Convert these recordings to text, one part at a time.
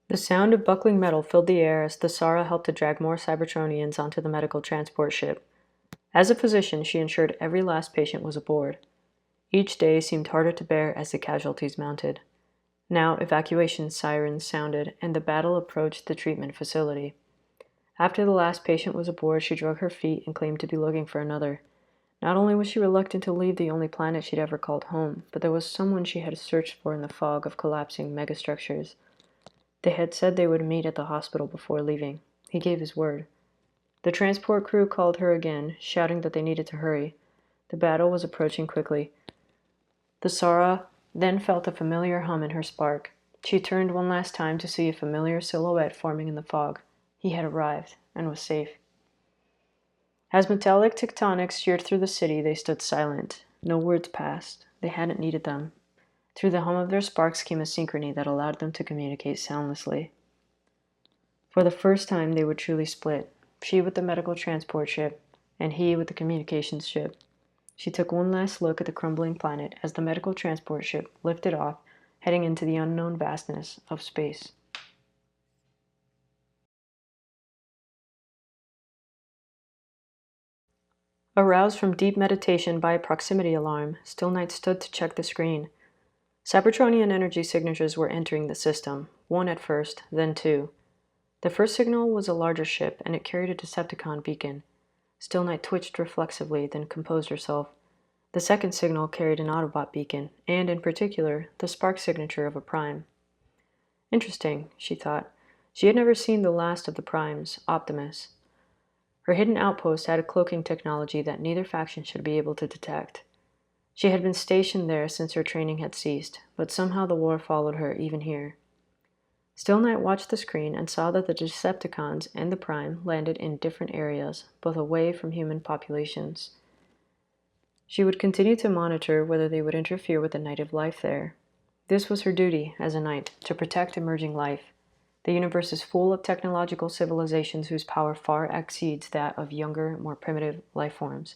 The sound of buckling metal filled the air as the Sara helped to drag more Cybertronians onto the medical transport ship. As a physician, she ensured every last patient was aboard. Each day seemed harder to bear as the casualties mounted. Now evacuation sirens sounded, and the battle approached the treatment facility. After the last patient was aboard, she drug her feet and claimed to be looking for another. Not only was she reluctant to leave the only planet she'd ever called home, but there was someone she had searched for in the fog of collapsing megastructures. They had said they would meet at the hospital before leaving. He gave his word. The transport crew called her again, shouting that they needed to hurry. The battle was approaching quickly. The Sara then felt a familiar hum in her spark. She turned one last time to see a familiar silhouette forming in the fog. He had arrived, and was safe. As metallic tectonics sheared through the city, they stood silent. No words passed. They hadn't needed them. Through the hum of their sparks came a synchrony that allowed them to communicate soundlessly. For the first time, they were truly split. She with the medical transport ship, and he with the communications ship. She took one last look at the crumbling planet as the medical transport ship lifted off, heading into the unknown vastness of space. Aroused from deep meditation by a proximity alarm, Stillknight stood to check the screen. Cybertronian energy signatures were entering the system, one at first, then two. The first signal was a larger ship, and it carried a Decepticon beacon. Stillknight twitched reflexively, then composed herself. The second signal carried an Autobot beacon, and, in particular, the spark signature of a Prime. Interesting, she thought. She had never seen the last of the Primes, Optimus. Her hidden outpost had a cloaking technology that neither faction should be able to detect. She had been stationed there since her training had ceased, but somehow the war followed her even here. Stillknight watched the screen and saw that the Decepticons and the Prime landed in different areas, both away from human populations. She would continue to monitor whether they would interfere with the native life there. This was her duty as a knight, to protect emerging life. The universe is full of technological civilizations whose power far exceeds that of younger, more primitive life forms.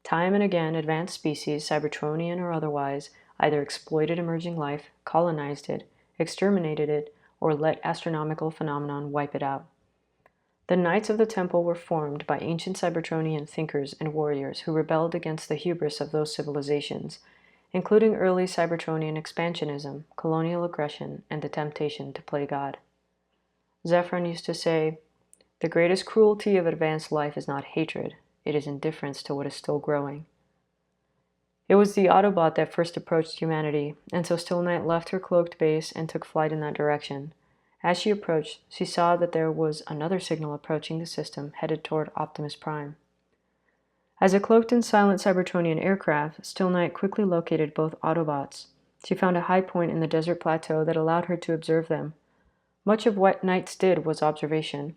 Time and again, advanced species, Cybertronian or otherwise, either exploited emerging life, colonized it, exterminated it, or let astronomical phenomenon wipe it out. The Knights of the Temple were formed by ancient Cybertronian thinkers and warriors who rebelled against the hubris of those civilizations, including early Cybertronian expansionism, colonial aggression, and the temptation to play God. Zephyrin used to say, "The greatest cruelty of advanced life is not hatred, it is indifference to what is still growing." It was the Autobot that first approached humanity, and so Stillknight left her cloaked base and took flight in that direction. As she approached, she saw that there was another signal approaching the system, headed toward Optimus Prime. As a cloaked and silent Cybertronian aircraft, Stillknight quickly located both Autobots. She found a high point in the desert plateau that allowed her to observe them. Much of what knights did was observation.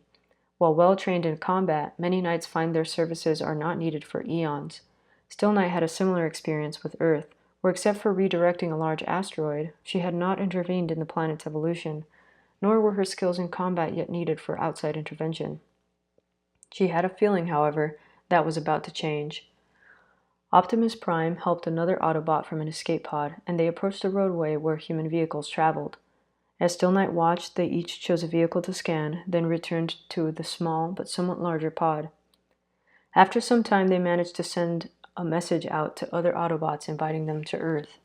While well trained in combat, many knights find their services are not needed for eons. Stillknight had a similar experience with Earth, where except for redirecting a large asteroid, she had not intervened in the planet's evolution, nor were her skills in combat yet needed for outside intervention. She had a feeling, however, that was about to change. Optimus Prime helped another Autobot from an escape pod, and they approached a roadway where human vehicles traveled. As Stillknight watched, they each chose a vehicle to scan, then returned to the small but somewhat larger pod. After some time, they managed to send a message out to other Autobots inviting them to Earth.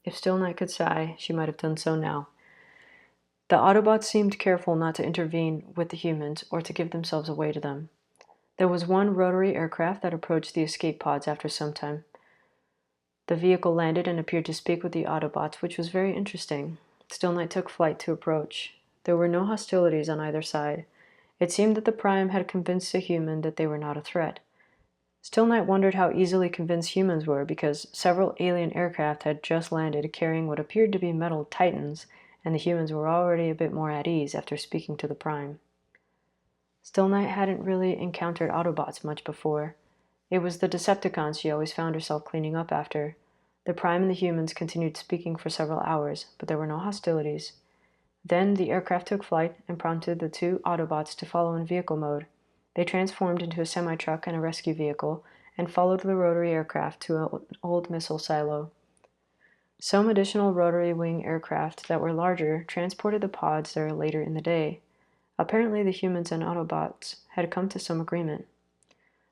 If Stillknight could sigh, she might have done so now. The Autobots seemed careful not to intervene with the humans or to give themselves away to them. There was one rotary aircraft that approached the escape pods after some time. The vehicle landed and appeared to speak with the Autobots, which was very interesting. Stillknight took flight to approach. There were no hostilities on either side. It seemed that the Prime had convinced the human that they were not a threat. Stillknight wondered how easily convinced humans were, because several alien aircraft had just landed carrying what appeared to be metal titans, and the humans were already a bit more at ease after speaking to the Prime. Stillknight hadn't really encountered Autobots much before. It was the Decepticons she always found herself cleaning up after. The Prime and the humans continued speaking for several hours, but there were no hostilities. Then the aircraft took flight and prompted the two Autobots to follow in vehicle mode. They transformed into a semi-truck and a rescue vehicle and followed the rotary aircraft to an old missile silo. Some additional rotary wing aircraft that were larger transported the pods there later in the day. Apparently the humans and Autobots had come to some agreement.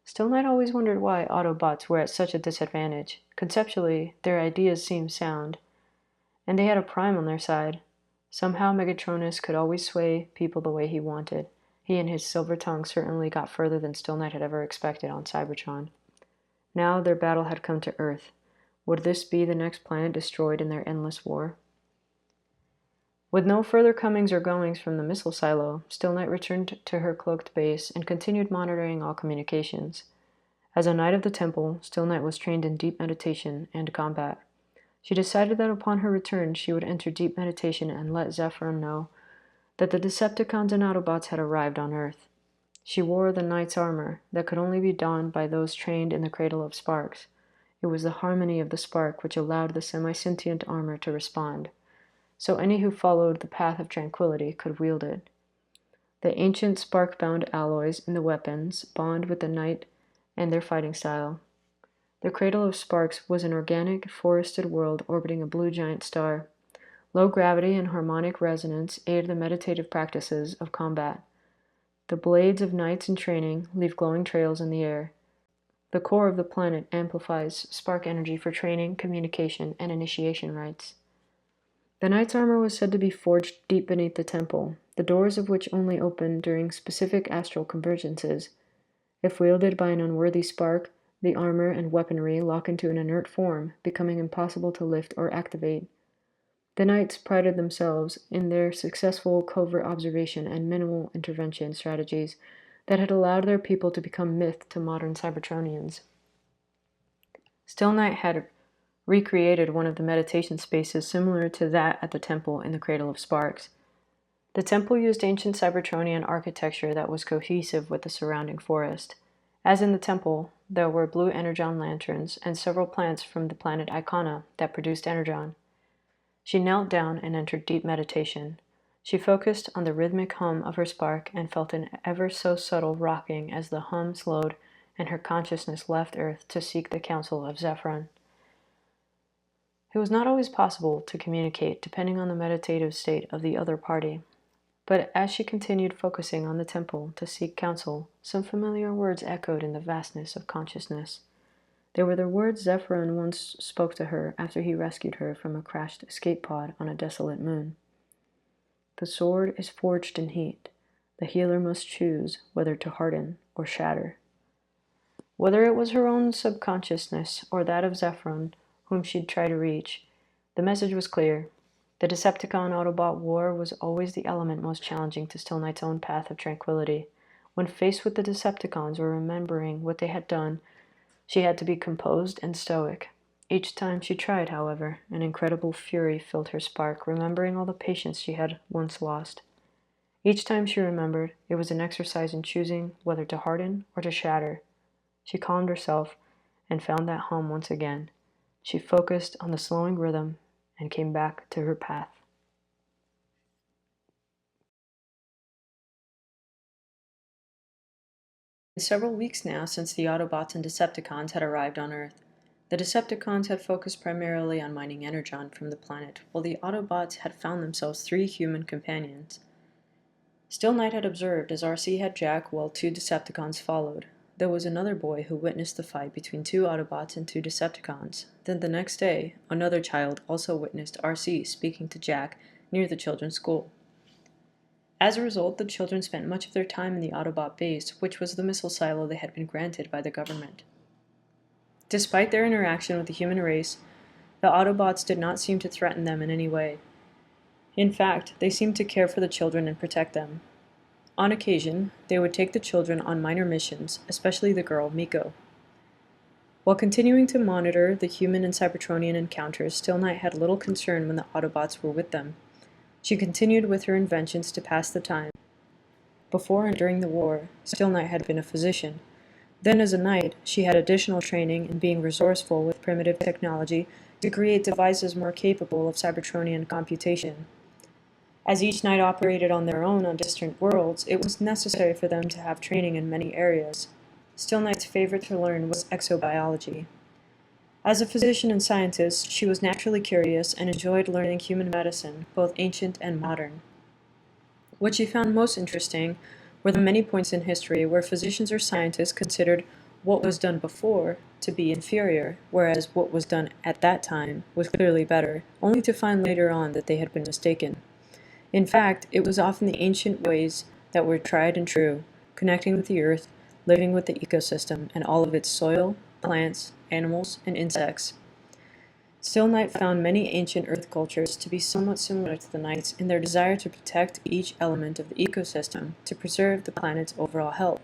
Stillknight always wondered why Autobots were at such a disadvantage. Conceptually, their ideas seemed sound, and they had a prime on their side. Somehow Megatronus could always sway people the way he wanted. He and his silver tongue certainly got further than Stillknight had ever expected on Cybertron. Now their battle had come to Earth. Would this be the next planet destroyed in their endless war? With no further comings or goings from the missile silo, Stillknight returned to her cloaked base and continued monitoring all communications. As a knight of the temple, Stillknight was trained in deep meditation and combat. She decided that upon her return she would enter deep meditation and let Zephyron know that the Decepticons and Autobots had arrived on Earth. She wore the knight's armor that could only be donned by those trained in the cradle of sparks. It was the harmony of the spark which allowed the semi-sentient armor to respond, so any who followed the path of tranquility could wield it. The ancient spark-bound alloys in the weapons bond with the knight and their fighting style. The cradle of sparks was an organic, forested world orbiting a blue giant star. Low gravity and harmonic resonance aid the meditative practices of combat. The blades of knights in training leave glowing trails in the air. The core of the planet amplifies spark energy for training, communication, and initiation rites. The knight's armor was said to be forged deep beneath the temple, the doors of which only open during specific astral convergences. If wielded by an unworthy spark, the armor and weaponry lock into an inert form, becoming impossible to lift or activate. The knights prided themselves in their successful covert observation and minimal intervention strategies that had allowed their people to become myth to modern Cybertronians. Stillknight had recreated one of the meditation spaces similar to that at the temple in the Cradle of Sparks. The temple used ancient Cybertronian architecture that was cohesive with the surrounding forest. As in the temple, there were blue energon lanterns and several plants from the planet Icona that produced energon. She knelt down and entered deep meditation. She focused on the rhythmic hum of her spark and felt an ever so subtle rocking as the hum slowed and her consciousness left Earth to seek the counsel of Zephyron. It was not always possible to communicate depending on the meditative state of the other party, but as she continued focusing on the temple to seek counsel, some familiar words echoed in the vastness of consciousness. They were the words Zephyron once spoke to her after he rescued her from a crashed escape pod on a desolate moon. The sword is forged in heat. The healer must choose whether to harden or shatter. Whether it was her own subconsciousness or that of Zephyron, whom she'd try to reach, the message was clear. The Decepticon-Autobot war was always the element most challenging to Stillknight's own path of tranquility. When faced with the Decepticons or remembering what they had done, she had to be composed and stoic. Each time she tried, however, an incredible fury filled her spark, remembering all the patience she had once lost. Each time she remembered, it was an exercise in choosing whether to harden or to shatter. She calmed herself and found that hum once again. She focused on the slowing rhythm and came back to her path. It's been several weeks now since the Autobots and Decepticons had arrived on Earth. The Decepticons had focused primarily on mining energon from the planet, while the Autobots had found themselves 3 human companions. Stillknight had observed as RC had Jack while 2 Decepticons followed. There was another boy who witnessed the fight between 2 Autobots and 2 Decepticons. Then the next day, another child also witnessed RC speaking to Jack near the children's school. As a result, the children spent much of their time in the Autobot base, which was the missile silo they had been granted by the government. Despite their interaction with the human race, the Autobots did not seem to threaten them in any way. In fact, they seemed to care for the children and protect them. On occasion, they would take the children on minor missions, especially the girl, Miko. While continuing to monitor the human and Cybertronian encounters, Stillknight had little concern when the Autobots were with them. She continued with her inventions to pass the time. Before and during the war, Stillknight had been a physician. Then as a knight, she had additional training in being resourceful with primitive technology to create devices more capable of Cybertronian computation. As each knight operated on their own on distant worlds, it was necessary for them to have training in many areas. Stillknight's favorite to learn was exobiology. As a physician and scientist, she was naturally curious and enjoyed learning human medicine, both ancient and modern. What she found most interesting were the many points in history where physicians or scientists considered what was done before to be inferior, whereas what was done at that time was clearly better, only to find later on that they had been mistaken. In fact, it was often the ancient ways that were tried and true, connecting with the earth, living with the ecosystem and all of its soil, plants, animals, and insects. Stillknight found many ancient Earth cultures to be somewhat similar to the Knights in their desire to protect each element of the ecosystem to preserve the planet's overall health.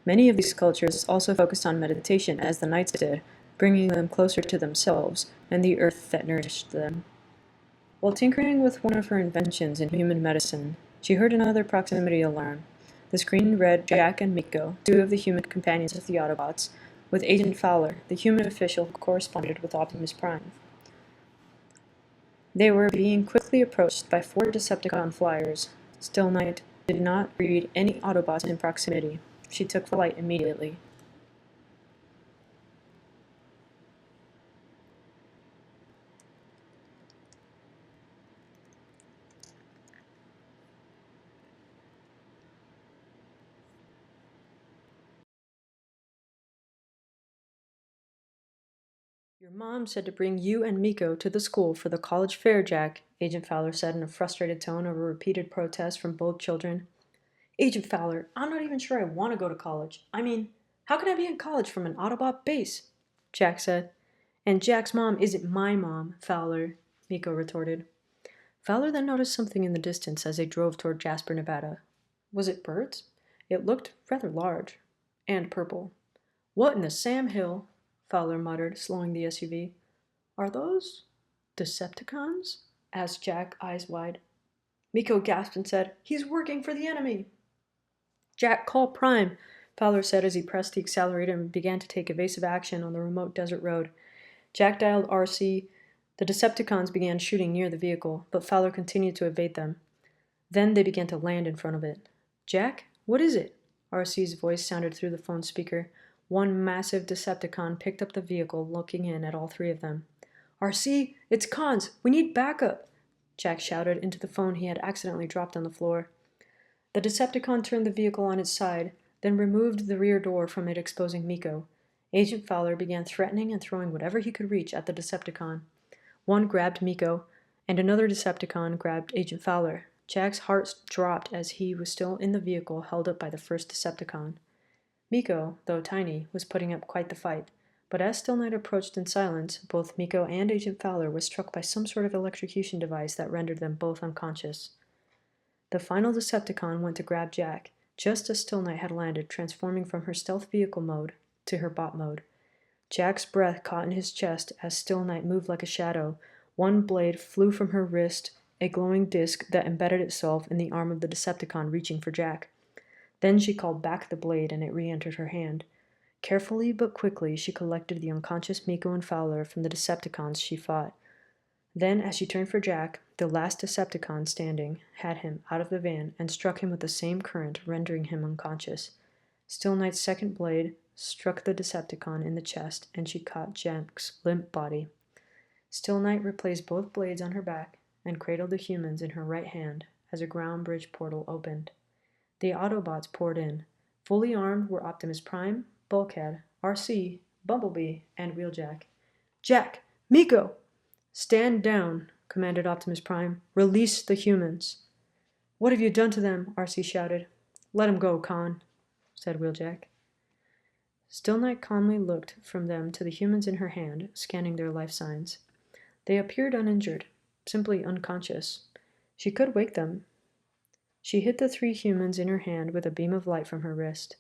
Many of these cultures also focused on meditation as the Knights did, bringing them closer to themselves and the earth that nourished them. While tinkering with one of her inventions in human medicine, she heard another proximity alarm. The screen read Jack and Miko, two of the human companions of the Autobots, with Agent Fowler, the human official who corresponded with Optimus Prime. They were being quickly approached by 4 Decepticon flyers. Stillknight did not read any Autobots in proximity. She took flight immediately. Your mom said to bring you and Miko to the school for the college fair, Jack, Agent Fowler said in a frustrated tone over repeated protests from both children. Agent Fowler, I'm not even sure I want to go to college. I mean, how can I be in college from an Autobot base? Jack said. And Jack's mom isn't my mom, Fowler, Miko retorted. Fowler then noticed something in the distance as they drove toward Jasper, Nevada. Was it birds? It looked rather large. And purple. What in the Sam Hill? Fowler muttered, slowing the SUV. Are those Decepticons? Asked Jack, eyes wide. Miko gasped and said, He's working for the enemy. Jack, call Prime, Fowler said as he pressed the accelerator and began to take evasive action on the remote desert road. Jack dialed RC. The Decepticons began shooting near the vehicle, but Fowler continued to evade them. Then they began to land in front of it. Jack, what is it? RC's voice sounded through the phone speaker. One massive Decepticon picked up the vehicle, looking in at all 3 of them. RC, it's Cons! We need backup! Jack shouted into the phone he had accidentally dropped on the floor. The Decepticon turned the vehicle on its side, then removed the rear door from it, exposing Miko. Agent Fowler began threatening and throwing whatever he could reach at the Decepticon. One grabbed Miko, and another Decepticon grabbed Agent Fowler. Jack's heart dropped as he was still in the vehicle held up by the first Decepticon. Miko, though tiny, was putting up quite the fight, but as Stillknight approached in silence, both Miko and Agent Fowler were struck by some sort of electrocution device that rendered them both unconscious. The final Decepticon went to grab Jack, just as Stillknight had landed, transforming from her stealth vehicle mode to her bot mode. Jack's breath caught in his chest as Stillknight moved like a shadow. One blade flew from her wrist, a glowing disc that embedded itself in the arm of the Decepticon reaching for Jack. Then she called back the blade and it re-entered her hand. Carefully but quickly, she collected the unconscious Miko and Fowler from the Decepticons she fought. Then, as she turned for Jack, the last Decepticon standing had him out of the van and struck him with the same current, rendering him unconscious. Stillknight's second blade struck the Decepticon in the chest, and she caught Jack's limp body. Stillknight replaced both blades on her back and cradled the humans in her right hand as a ground bridge portal opened. The Autobots poured in. Fully armed were Optimus Prime, Bulkhead, RC, Bumblebee, and Wheeljack. Jack! Miko! Stand down, commanded Optimus Prime. Release the humans. What have you done to them? RC shouted. Let him go, Khan, said Wheeljack. Stillknight calmly looked from them to the humans in her hand, scanning their life signs. They appeared uninjured, simply unconscious. She could wake them. She hit the 3 humans in her hand with a beam of light from her wrist.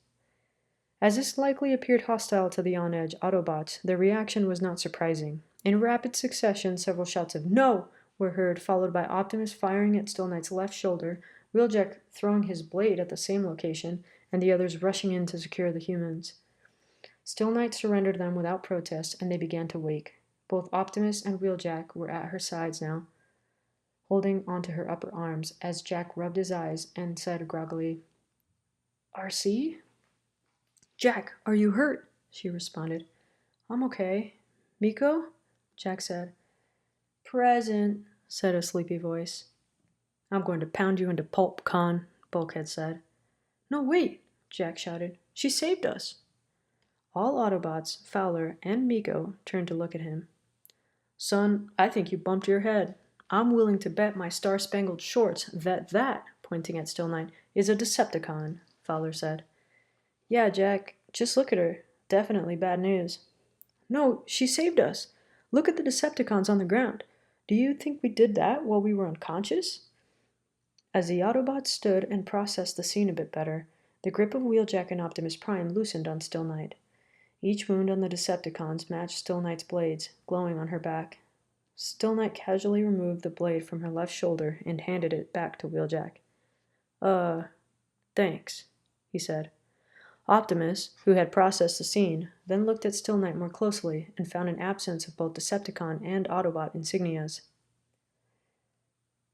As this likely appeared hostile to the on-edge Autobots, their reaction was not surprising. In rapid succession, several shouts of "No!" were heard, followed by Optimus firing at Stillknight's left shoulder, Wheeljack throwing his blade at the same location, and the others rushing in to secure the humans. Stillknight surrendered them without protest, and they began to wake. Both Optimus and Wheeljack were at her sides now, holding onto her upper arms, as Jack rubbed his eyes and said groggily, RC? Jack, are you hurt? She responded. I'm okay. Miko? Jack said. Present, said a sleepy voice. I'm going to pound you into pulp, Con, Bulkhead said. No, wait, Jack shouted. She saved us. All Autobots, Fowler, and Miko turned to look at him. Son, I think you bumped your head. I'm willing to bet my star-spangled shorts that, pointing at Stillknight, is a Decepticon, Fowler said. Yeah, Jack, just look at her. Definitely bad news. No, she saved us. Look at the Decepticons on the ground. Do you think we did that while we were unconscious? As the Autobots stood and processed the scene a bit better, the grip of Wheeljack and Optimus Prime loosened on Stillknight. Each wound on the Decepticons matched Stillknight's blades, glowing on her back. Stillknight casually removed the blade from her left shoulder and handed it back to Wheeljack. Thanks, he said. Optimus, who had processed the scene, then looked at Stillknight more closely and found an absence of both Decepticon and Autobot insignias.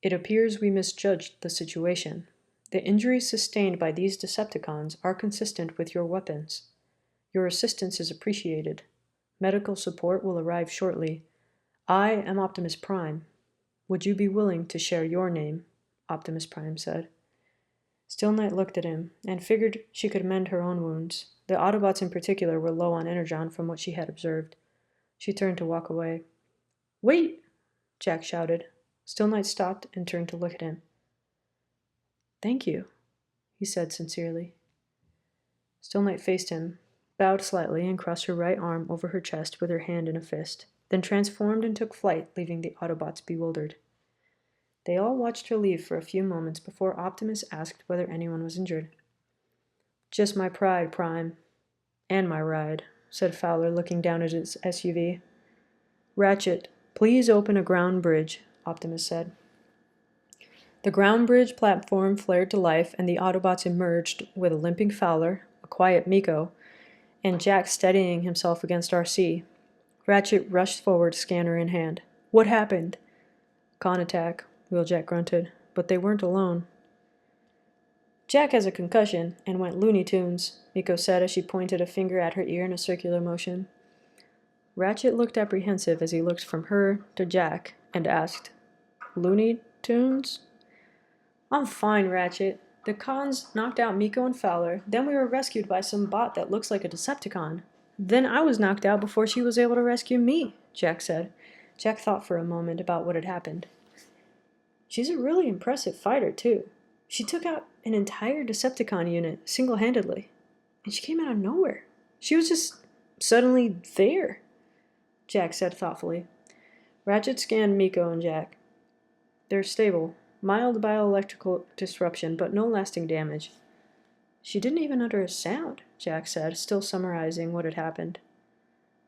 It appears we misjudged the situation. The injuries sustained by these Decepticons are consistent with your weapons. Your assistance is appreciated. Medical support will arrive shortly. I am Optimus Prime. Would you be willing to share your name? Optimus Prime said. Stillknight looked at him, and figured she could mend her own wounds. The Autobots in particular were low on energon from what she had observed. She turned to walk away. Wait! Jack shouted. Stillknight stopped and turned to look at him. Thank you, he said sincerely. Stillknight faced him, bowed slightly, and crossed her right arm over her chest with her hand in a fist, then transformed and took flight, leaving the Autobots bewildered. They all watched her leave for a few moments before Optimus asked whether anyone was injured. Just my pride, Prime. And my ride, said Fowler, looking down at his SUV. Ratchet, please open a ground bridge, Optimus said. The ground bridge platform flared to life, and the Autobots emerged with a limping Fowler, a quiet Miko, and Jack steadying himself against RC. Ratchet rushed forward, scanner in hand. What happened? Con attack, Wheeljack grunted, but they weren't alone. Jack has a concussion and went Looney Tunes, Miko said as she pointed a finger at her ear in a circular motion. Ratchet looked apprehensive as he looked from her to Jack and asked, Looney Tunes? I'm fine, Ratchet. The cons knocked out Miko and Fowler, then we were rescued by some bot that looks like a Decepticon. Then I was knocked out before she was able to rescue me, Jack said. Jack thought for a moment about what had happened. She's a really impressive fighter, too. She took out an entire Decepticon unit single-handedly, and she came out of nowhere. She was just suddenly there, Jack said thoughtfully. Ratchet scanned Miko and Jack. They're stable. Mild bioelectrical disruption, but no lasting damage. She didn't even utter a sound, Jack said, still summarizing what had happened.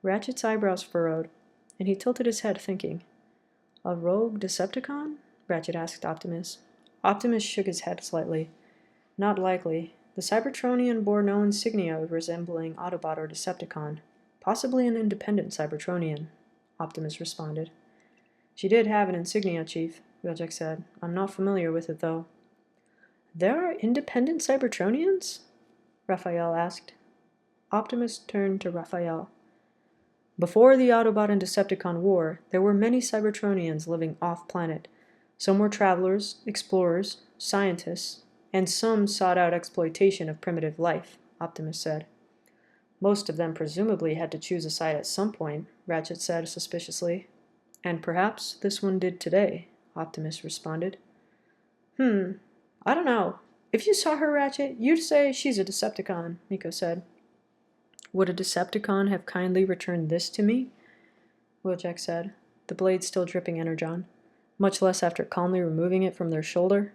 Ratchet's eyebrows furrowed, and he tilted his head, thinking. A rogue Decepticon? Ratchet asked Optimus. Optimus shook his head slightly. Not likely. The Cybertronian bore no insignia resembling Autobot or Decepticon. Possibly an independent Cybertronian, Optimus responded. She did have an insignia, Chief, Wheeljack said. I'm not familiar with it, though. There are independent Cybertronians? Raphael asked. Optimus turned to Raphael. Before the Autobot and Decepticon war, there were many Cybertronians living off-planet. Some were travelers, explorers, scientists, and some sought out exploitation of primitive life, Optimus said. Most of them presumably had to choose a side at some point, Ratchet said suspiciously. And perhaps this one did today, Optimus responded. I don't know. If you saw her, Ratchet, you'd say she's a Decepticon, Miko said. Would a Decepticon have kindly returned this to me? Wheeljack said, the blade still dripping energon, much less after calmly removing it from their shoulder.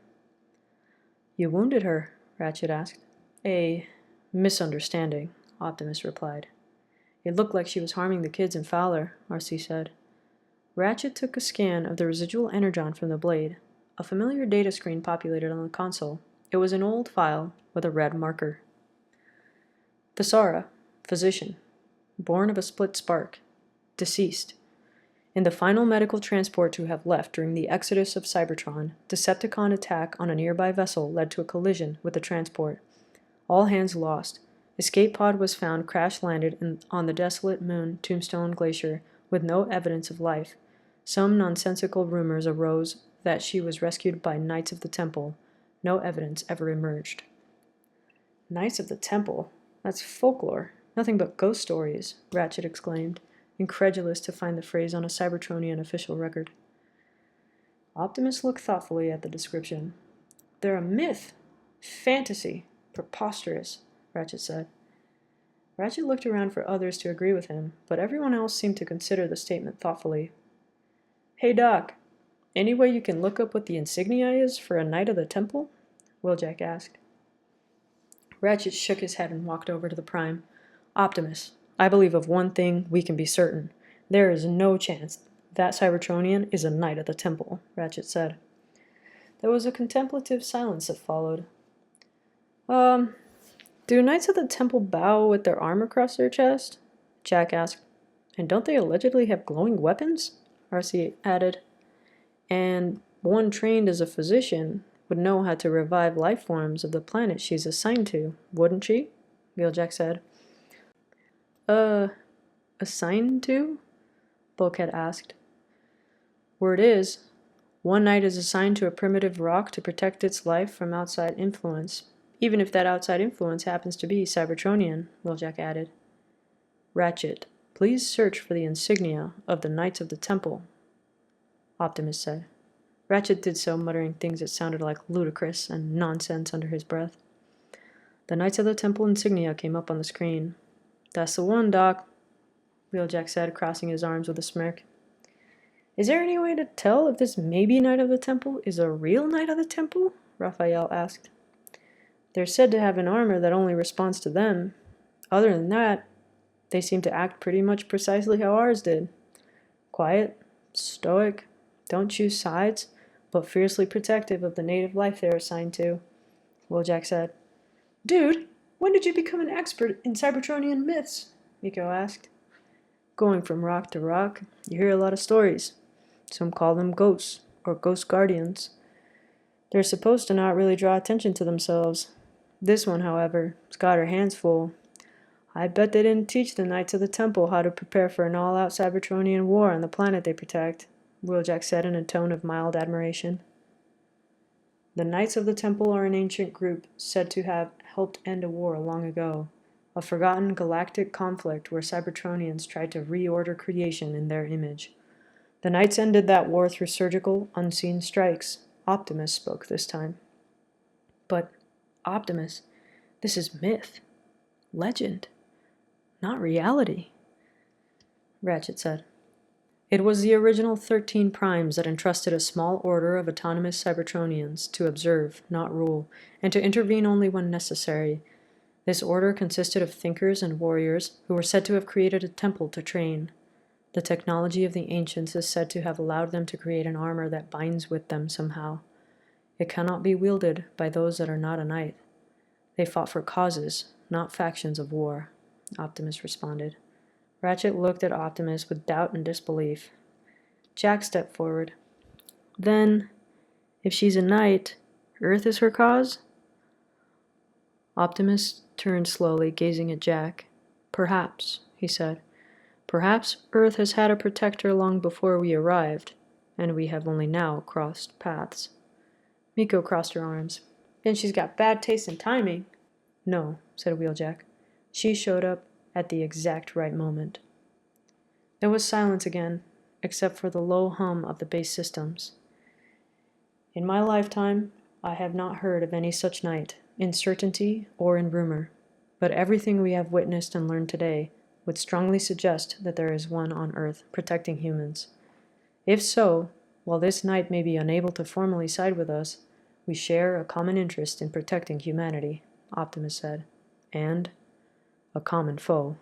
You wounded her, Ratchet asked. A misunderstanding, Optimus replied. It looked like she was harming the kids in Fowler, RC said. Ratchet took a scan of the residual energon from the blade. A familiar data screen populated on the console. It was an old file with a red marker. Thesara, physician. Born of a split spark. Deceased. In the final medical transport to have left during the exodus of Cybertron, Decepticon attack on a nearby vessel led to a collision with the transport. All hands lost. Escape pod was found crash-landed on the desolate moon Tombstone Glacier with no evidence of life. Some nonsensical rumors arose that she was rescued by Knights of the Temple. No evidence ever emerged. Knights of the Temple? That's folklore. Nothing but ghost stories, Ratchet exclaimed, incredulous to find the phrase on a Cybertronian official record. Optimus looked thoughtfully at the description. They're a myth. Fantasy. Preposterous, Ratchet said. Ratchet looked around for others to agree with him, but everyone else seemed to consider the statement thoughtfully. Hey, Doc, any way you can look up what the insignia is for a Knight of the Temple? Wheeljack asked. Ratchet shook his head and walked over to the Prime. Optimus, I believe of one thing we can be certain. There is no chance that Cybertronian is a Knight of the Temple, Ratchet said. There was a contemplative silence that followed. Do Knights of the Temple bow with their arm across their chest? Jack asked. And don't they allegedly have glowing weapons? RC added. And one trained as a physician would know how to revive life forms of the planet she's assigned to, wouldn't she? Wheeljack said. Assigned to? Bulkhead asked. Word is, one knight is assigned to a primitive rock to protect its life from outside influence, even if that outside influence happens to be Cybertronian, Wheeljack added. Ratchet, please search for the insignia of the Knights of the Temple, Optimus said. Ratchet did so, muttering things that sounded like ludicrous and nonsense under his breath. The Knights of the Temple insignia came up on the screen. That's the one, Doc, Wheeljack said, crossing his arms with a smirk. Is there any way to tell if this maybe Knight of the Temple is a real Knight of the Temple? Raphael asked. They're said to have an armor that only responds to them. Other than that, they seem to act pretty much precisely how ours did. Quiet, stoic, don't choose sides, but fiercely protective of the native life they're assigned to, Wheeljack said. Dude, when did you become an expert in Cybertronian myths? Miko asked. Going from rock to rock, you hear a lot of stories. Some call them ghosts, or ghost guardians. They're supposed to not really draw attention to themselves. This one, however, has got her hands full. I bet they didn't teach the Knights of the Temple how to prepare for an all-out Cybertronian war on the planet they protect, Wheeljack said in a tone of mild admiration. The Knights of the Temple are an ancient group said to have helped end a war long ago, a forgotten galactic conflict where Cybertronians tried to reorder creation in their image. The Knights ended that war through surgical, unseen strikes. Optimus spoke this time. But, Optimus, this is myth, legend, not reality, Ratchet said. It was the original 13 Primes that entrusted a small order of autonomous Cybertronians to observe, not rule, and to intervene only when necessary. This order consisted of thinkers and warriors who were said to have created a temple to train. The technology of the ancients is said to have allowed them to create an armor that binds with them somehow. It cannot be wielded by those that are not a knight. They fought for causes, not factions of war, Optimus responded. Ratchet looked at Optimus with doubt and disbelief. Jack stepped forward. Then, if she's a knight, Earth is her cause? Optimus turned slowly, gazing at Jack. Perhaps, he said. Perhaps Earth has had a protector long before we arrived, and we have only now crossed paths. Miko crossed her arms. Then she's got bad taste and timing. No, said Wheeljack. She showed up at the exact right moment. There was silence again, except for the low hum of the base systems. In my lifetime, I have not heard of any such knight, in certainty or in rumor, but everything we have witnessed and learned today would strongly suggest that there is one on Earth protecting humans. If so, while this knight may be unable to formally side with us, we share a common interest in protecting humanity, Optimus said, and a common foe.